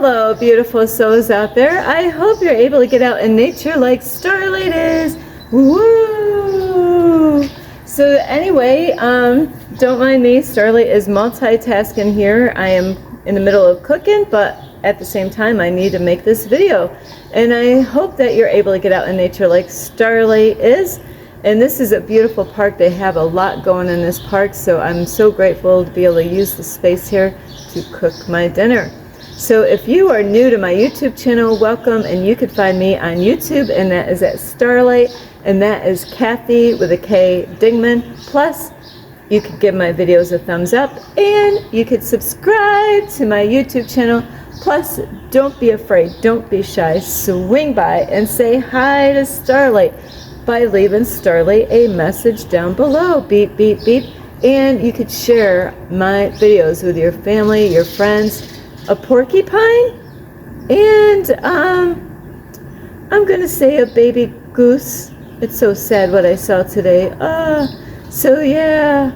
Hello, beautiful souls out there. I hope you're able to get out in nature like Starlight is. Woo! So anyway, don't mind me. Starlight is multitasking here. I am in the middle of cooking, but at the same time, I need to make this video. And I hope that you're able to get out in nature like Starlight is. And this is a beautiful park. They have a lot going in this park, so I'm so grateful to be able to use the space here to cook my dinner. So if you are new to my YouTube channel, welcome, and you can find me on YouTube, and that is at Starlight, and that is Kathy with a K Dingman. Plus, you could give my videos a thumbs up, and you could subscribe to my YouTube channel. Plus, don't be afraid, don't be shy, swing by and say hi to Starlight by leaving Starlight a message down below. Beep, beep, beep. And you could share my videos with your family, your friends, a porcupine, and I'm gonna say a baby goose. It's so sad what I saw today. So yeah,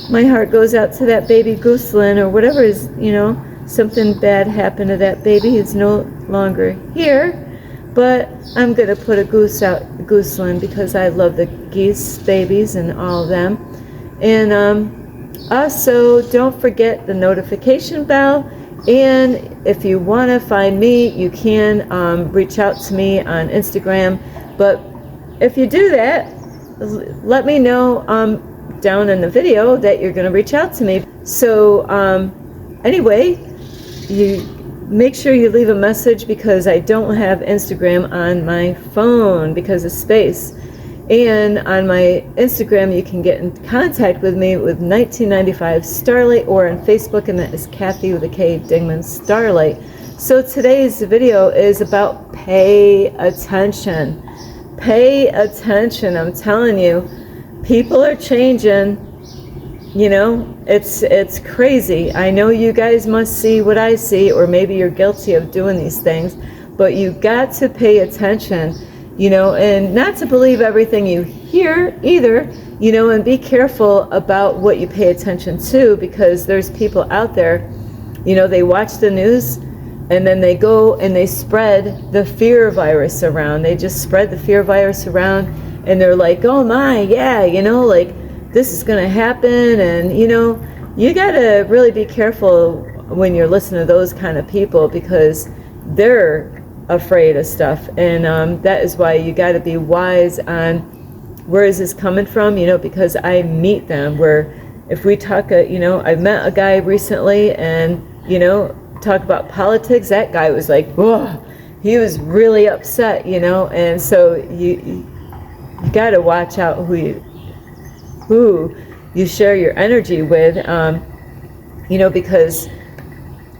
my heart goes out to that baby gooselin, or whatever is, something bad happened to that baby. He's no longer here, but I'm gonna put a gooselin, because I love the geese babies and all of them. And also, don't forget the notification bell. And if you want to find me, you can reach out to me on Instagram. But if you do that, let me know down in the video that you're going to reach out to me. So anyway, you make sure you leave a message, because I don't have Instagram on my phone because of space. And on my Instagram, you can get in contact with me with 1995 Starlight, or on Facebook, and that is Kathy with a K Dingman Starlight. So today's video is about pay attention. Pay attention. I'm telling you, people are changing. It's crazy. I know you guys must see what I see, or maybe you're guilty of doing these things, but you got to pay attention. And not to believe everything you hear either, and be careful about what you pay attention to, because there's people out there, they watch the news and then they go and they spread the fear virus around. They just spread the fear virus around, and they're like, oh my, yeah, like this is going to happen. And, you got to really be careful when you're listening to those kind of people, because they're afraid of stuff. And that is why you got to be wise on where is this coming from, because I meet them where if we talk, I met a guy recently, and, talk about politics, that guy was like, whoa, he was really upset, and so you got to watch out who you share your energy with, because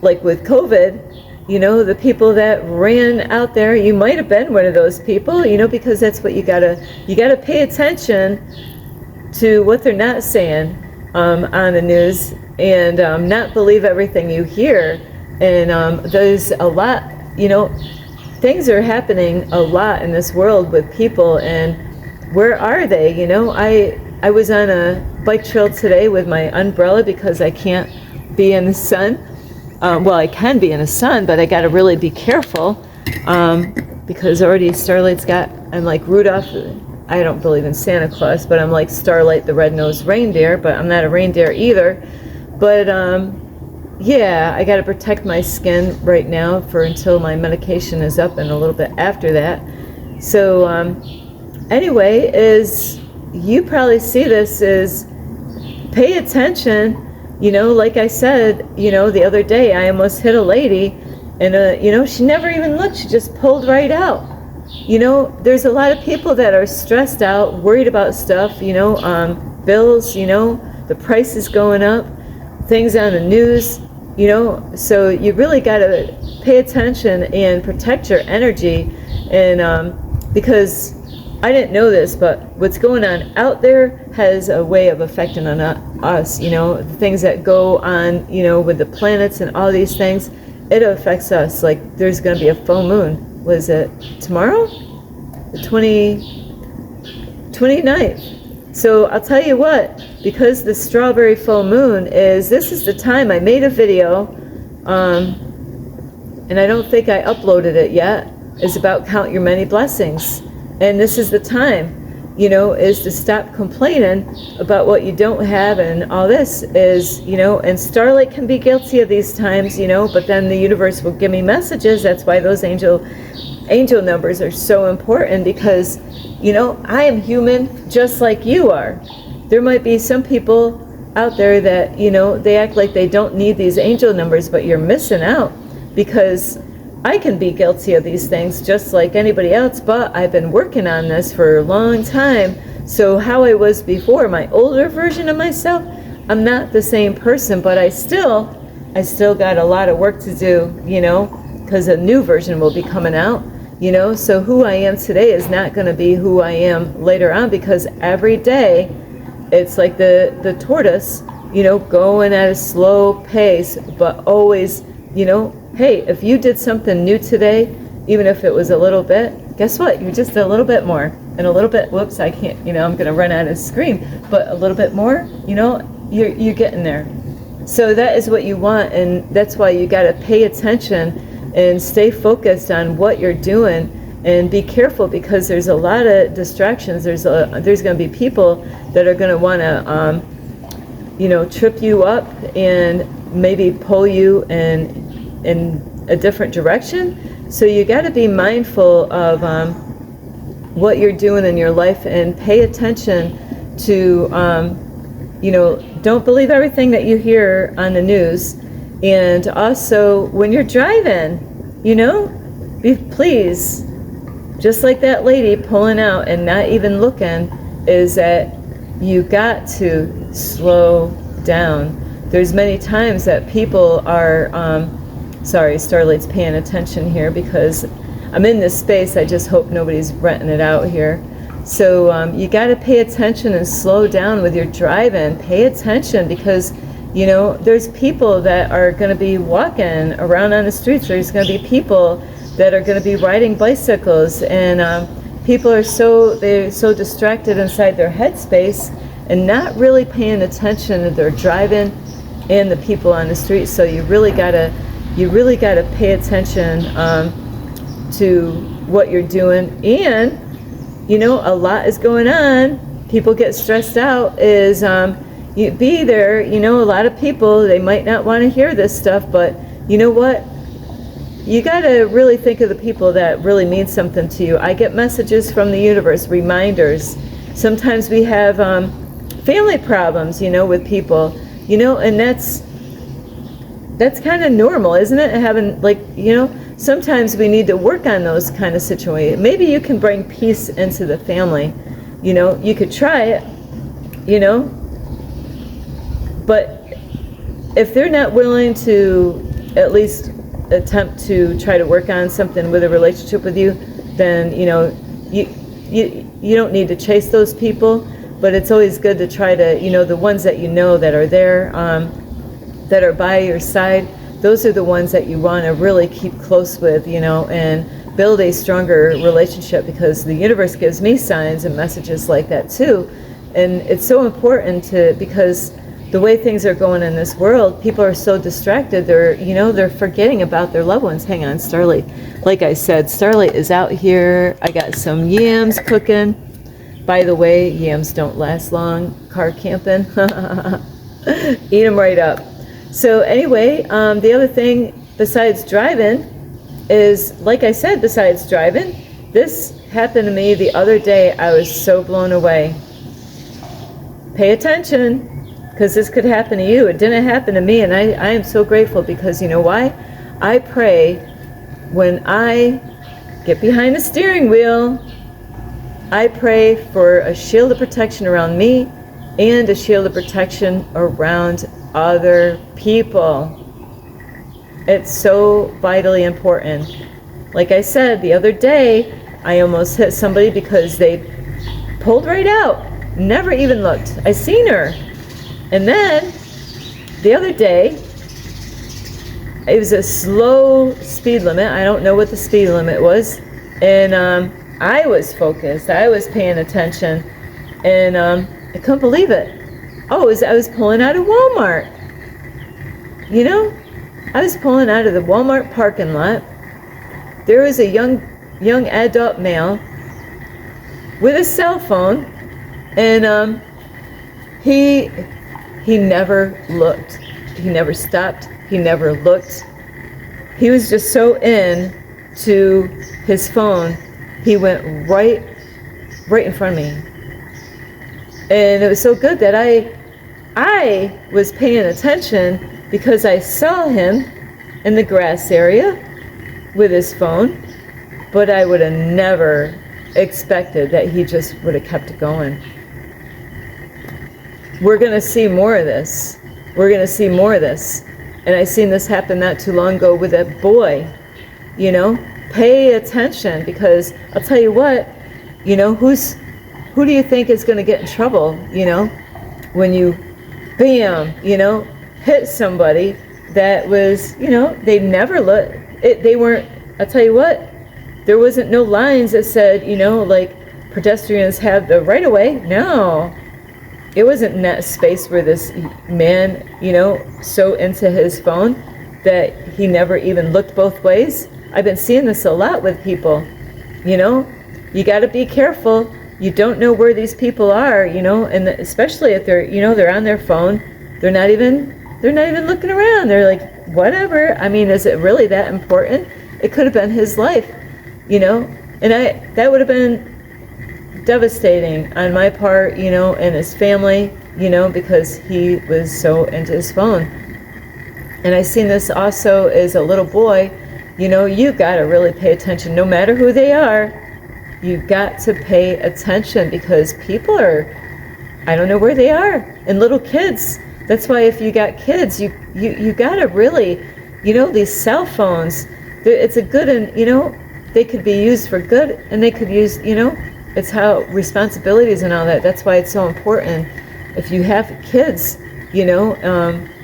like with COVID, the people that ran out there, you might have been one of those people, because that's what you gotta pay attention to, what they're not saying on the news, and not believe everything you hear. And there's a lot, things are happening a lot in this world with people, and where are they? I was on a bike trail today with my umbrella, because I can't be in the sun. Well, I can be in the sun, but I got to really be careful, because already Starlight's I'm like Rudolph. I don't believe in Santa Claus, but I'm like Starlight the red-nosed reindeer, but I'm not a reindeer either. But yeah, I got to protect my skin right now until my medication is up, and a little bit after that. So anyway, you probably see this, is pay attention. Like I said, the other day I almost hit a lady, and she never even looked, she just pulled right out. There's a lot of people that are stressed out, worried about stuff, bills, the price is going up, things on the news, so you really got to pay attention and protect your energy. And because I didn't know this, but what's going on out there has a way of affecting on us, the things that go on, with the planets and all these things, it affects us. Like there's going to be a full moon. Was it tomorrow? The 29th. So I'll tell you what, because the strawberry full moon this is the time I made a video and I don't think I uploaded it yet, is about count your many blessings. And this is the time, is to stop complaining about what you don't have, and all this is, and Starlight can be guilty of these times, but then the universe will give me messages. That's why those angel numbers are so important, because, I am human just like you are. There might be some people out there that, they act like they don't need these angel numbers, but you're missing out, because I can be guilty of these things just like anybody else, but I've been working on this for a long time. So how I was before, my older version of myself, I'm not the same person, but I still got a lot of work to do, because a new version will be coming out, so who I am today is not going to be who I am later on, because every day it's like the tortoise, going at a slow pace, but always, hey, if you did something new today, even if it was a little bit, guess what? You just did a little bit more. And a little bit, whoops, I can't, I'm going to run out of screen. But a little bit more, you're getting there. So that is what you want. And that's why you got to pay attention and stay focused on what you're doing. And be careful, because there's a lot of distractions. There's going to be people that are going to want to, trip you up and maybe pull you in a different direction. So you got to be mindful of what you're doing in your life, and pay attention to, don't believe everything that you hear on the news. And also, when you're driving, please, just like that lady pulling out and not even looking, is that you got to slow down. There's many times that people are, sorry, Starlight's paying attention here because I'm in this space. I just hope nobody's renting it out here. So you got to pay attention and slow down with your driving. Pay attention, because there's people that are going to be walking around on the streets. There's going to be people that are going to be riding bicycles, and people are they're so distracted inside their headspace and not really paying attention to their driving and the people on the street. So you really got to pay attention to what you're doing. And a lot is going on. People get stressed out. You be there. A lot of people, they might not want to hear this stuff, but you know what? You got to really think of the people that really mean something to you. I get messages from the universe, reminders. Sometimes we have family problems, with people, and that's kind of normal, isn't it? Having, sometimes we need to work on those kind of situations. Maybe you can bring peace into the family. You could try it, but if they're not willing to at least attempt to try to work on something with a relationship with you, then you don't need to chase those people. But it's always good to try to, the ones that that are there, that are by your side, those are the ones that you want to really keep close with, and build a stronger relationship, because the universe gives me signs and messages like that too. And it's so important because the way things are going in this world, people are so distracted. They're forgetting about their loved ones. Hang on, Starlight. Like I said, Starlight is out here. I got some yams cooking. By the way, yams don't last long car camping. Eat them right up. So anyway, the other thing besides driving is, like I said, besides driving, this happened to me the other day. I was so blown away. Pay attention, because this could happen to you. It didn't happen to me, and I am so grateful, because you know why? I pray when I get behind the steering wheel. I pray for a shield of protection around me and a shield of protection around other people. It's so vitally important. Like I said, the other day, I almost hit somebody because they pulled right out, never even looked. I seen her. And then the other day, it was a slow speed limit. I don't know what the speed limit was. And I was focused. I was paying attention. And I couldn't believe it. I was pulling out of Walmart. I was pulling out of the Walmart parking lot. There was a young adult male with a cell phone, and he never looked. He never stopped. He never looked. He was just so in to his phone. He went right in front of me. And it was so good that I was paying attention, because I saw him in the grass area with his phone, but I would have never expected that he just would have kept it going. We're going to see more of this. We're going to see more of this. And I seen this happen not too long ago with a boy. You know, pay attention, because I'll tell you what, you know, who do you think is going to get in trouble, you know, when you, bam, you know, hit somebody that was, you know, they never looked, they weren't, I'll tell you what, there wasn't no lines that said, you know, like pedestrians have the right of way. No, it wasn't in that space where this man, you know, so into his phone that he never even looked both ways. I've been seeing this a lot with people, you know, you got to be careful. You don't know where these people are, you know, and especially if they're, you know, they're on their phone, they're not even looking around. They're like, whatever. I mean, is it really that important? It could have been his life, you know, and that would have been devastating on my part, you know, and his family, you know, because he was so into his phone. And I seen this also as a little boy. You know, you got to really pay attention, no matter who they are. You've got to pay attention, because people are, I don't know where they are. And little kids, that's why if you got kids, you got to really, you know, these cell phones, it's a good, and, you know, they could be used for good, and they could use, you know, it's how responsibilities and all that. That's why it's so important. If you have kids, you know,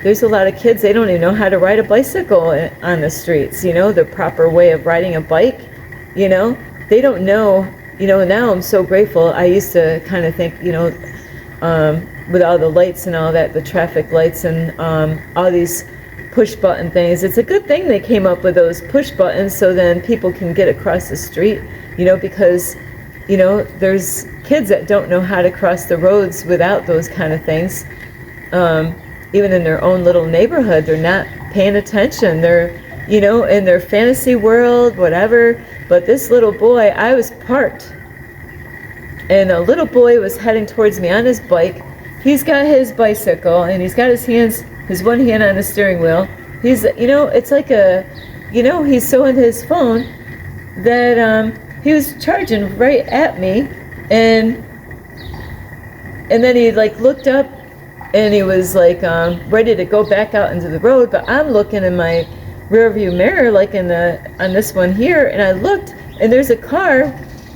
there's a lot of kids, they don't even know how to ride a bicycle on the streets, you know, the proper way of riding a bike, you know. They don't know, you know. Now I'm so grateful. I used to kind of think, you know, with all the lights and all that, the traffic lights and all these push button things, it's a good thing they came up with those push buttons, so then people can get across the street, you know, because, you know, there's kids that don't know how to cross the roads without those kind of things. Even in their own little neighborhood, they're not paying attention. They're, you know, in their fantasy world, whatever. But this little boy, I was parked, and a little boy was heading towards me on his bike. He's got his bicycle, and he's got his one hand on the steering wheel. He's, you know, it's like a, you know, he's so into his phone that he was charging right at me, and then he like looked up, and he was like ready to go back out into the road. But I'm looking in my rear view mirror, like on this one here, and I looked, and there's a car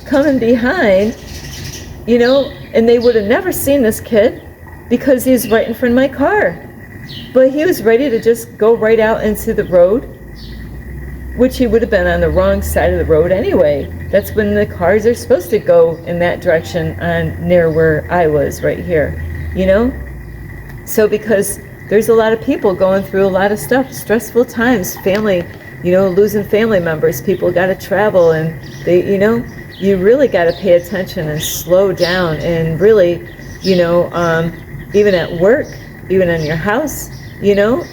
coming behind, you know, and they would have never seen this kid because he's right in front of my car. But he was ready to just go right out into the road, which he would have been on the wrong side of the road anyway. That's when the cars are supposed to go in that direction on near where I was right here, you know. So because there's a lot of people going through a lot of stuff, stressful times, family, you know, losing family members, people got to travel, and they, you know, you really got to pay attention and slow down, and really, you know, even at work, even in your house, you know,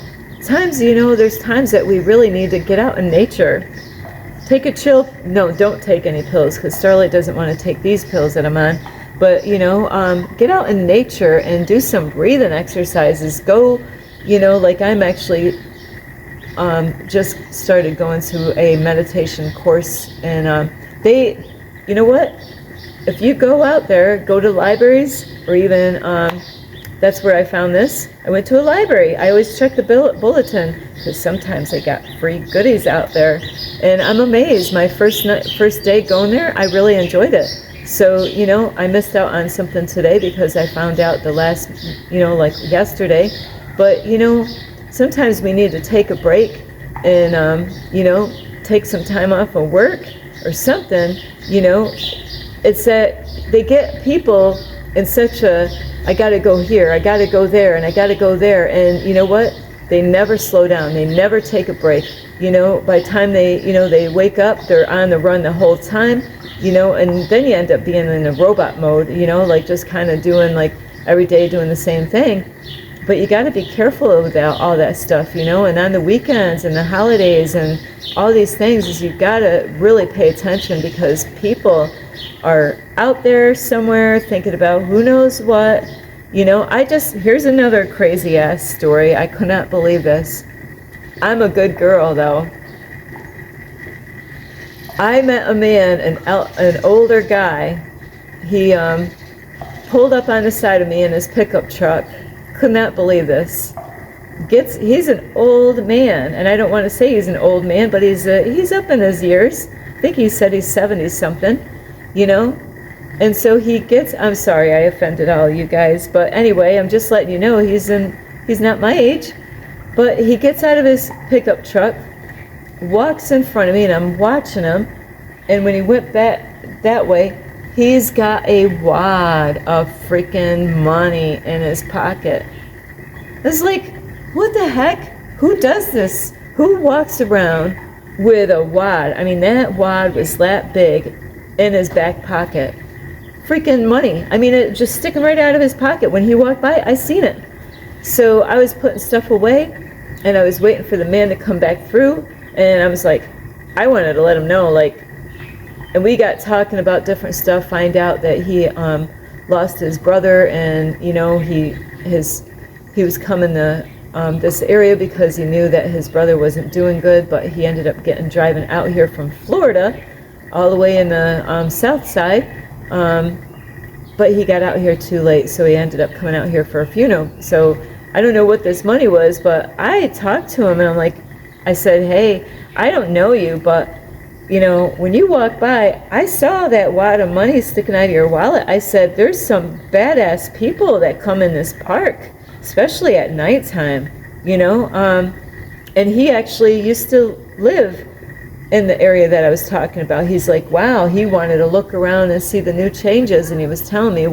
times, you know, there's times that we really need to get out in nature. Take a chill, no, don't take any pills, because Starlight doesn't want to take these pills that I'm on. But, you know, get out in nature and do some breathing exercises. Go, you know, like I'm actually just started going to a meditation course. And they, you know what? If you go out there, go to libraries, or even, that's where I found this. I went to a library. I always check the bulletin, because sometimes they got free goodies out there. And I'm amazed. My first day going there, I really enjoyed it. So, you know, I missed out on something today because I found out the last, you know, like yesterday. But, you know, sometimes we need to take a break and, you know, take some time off of work or something. You know, it's that they get people in such a, I got to go here, I got to go there, and I got to go there. And you know what? They never slow down. They never take a break. You know, by the time they, you know, they wake up, they're on the run the whole time, you know, and then you end up being in a robot mode, you know, like just kind of doing like every day doing the same thing. But you got to be careful of all that stuff, you know, and on the weekends and the holidays and all these things is you've got to really pay attention, because people are out there somewhere thinking about who knows what. You know, here's another crazy ass story. I could not believe this. I'm a good girl though. I met a man, an older guy. He pulled up on the side of me in his pickup truck. Could not believe this. He's an old man, and I don't want to say he's an old man, but he's up in his years. I think he said he's 70 something, you know. And so I'm sorry I offended all you guys, but anyway, I'm just letting you know he's not my age. But he gets out of his pickup truck, walks in front of me, and I'm watching him. And when he went back that way, he's got a wad of freaking money in his pocket. It's like, what the heck? Who does this? Who walks around with a wad? I mean, that wad was that big in his back pocket. Freaking money. I mean, it just sticking right out of his pocket. When he walked by, I seen it. So I was putting stuff away, and I was waiting for the man to come back through, and I was like, I wanted to let him know, like, and we got talking about different stuff, find out that he lost his brother, and, you know, he was coming to this area because he knew that his brother wasn't doing good, but he ended up driving out here from Florida, all the way in the south side. But he got out here too late, so he ended up coming out here for a funeral. So I don't know what this money was, but I talked to him, and I'm like, I said, hey, I don't know you, but, you know, when you walk by, I saw that wad of money sticking out of your wallet. I said, there's some badass people that come in this park, especially at nighttime, you know. And he actually used to live in the area that I was talking about. He's like, wow, he wanted to look around and see the new changes, and he was telling me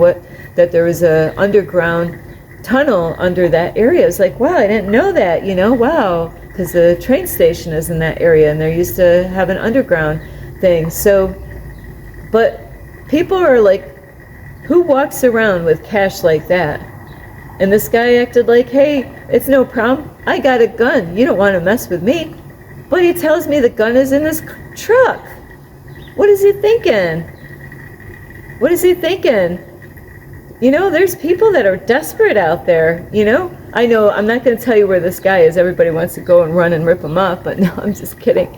that there was a underground tunnel under that area. I was like, wow, I didn't know that, you know, wow, because the train station is in that area, and they're used to have an underground thing. So, but people are like, who walks around with cash like that? And this guy acted like, hey, it's no problem, I got a gun, you don't want to mess with me. But he tells me the gun is in his truck. What is he thinking? What is he thinking? You know, there's people that are desperate out there, you know? I know, I'm not going to tell you where this guy is. Everybody wants to go and run and rip him up, but no, I'm just kidding.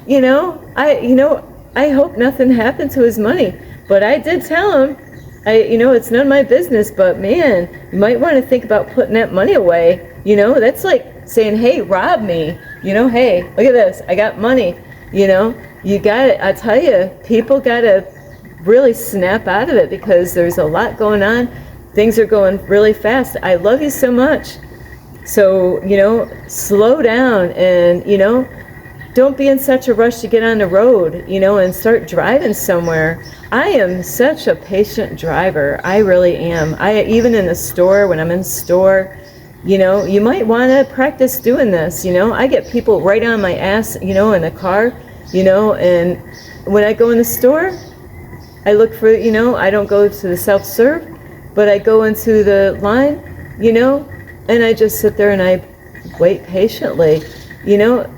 You know, I hope nothing happened to his money. But I did tell him, it's none of my business, but man, you might want to think about putting that money away. You know, that's like saying, hey, rob me. You know, hey, look at this, I got money. You know, you got it. I tell you, people got to really snap out of it, because there's a lot going on. Things are going really fast. I love you so much. So, you know, slow down, and, you know, don't be in such a rush to get on the road, you know, and start driving somewhere. I am such a patient driver. I really am. Even in the store, when I'm in the store, you know, you might want to practice doing this. You know, I get people right on my ass, you know, in the car, you know, and when I go in the store, I look for, you know, I don't go to the self-serve, but I go into the line, you know, and I just sit there and I wait patiently, you know,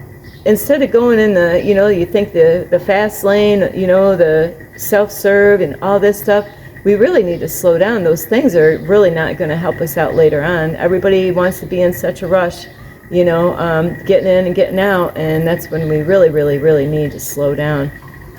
instead of going in the, you know, you think the fast lane, you know, the self-serve and all this stuff. We really need to slow down. Those things are really not going to help us out later on. Everybody wants to be in such a rush, you know, getting in and getting out, and that's when we really, really, really need to slow down.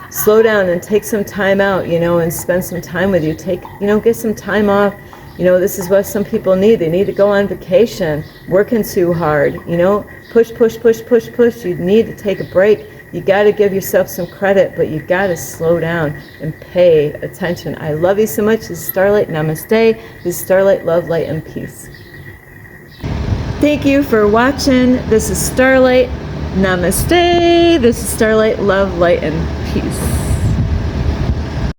Slow down and take some time out, you know, and spend some time with you. Get some time off. You know, this is what some people need. They need to go on vacation, working too hard, you know, push, push, push, push, push. You need to take a break. You got to give yourself some credit, but you got to slow down and pay attention. I love you so much. This is Starlight. Namaste. This is Starlight. Love, light, and peace. Thank you for watching. This is Starlight. Namaste. This is Starlight. Love, light, and peace.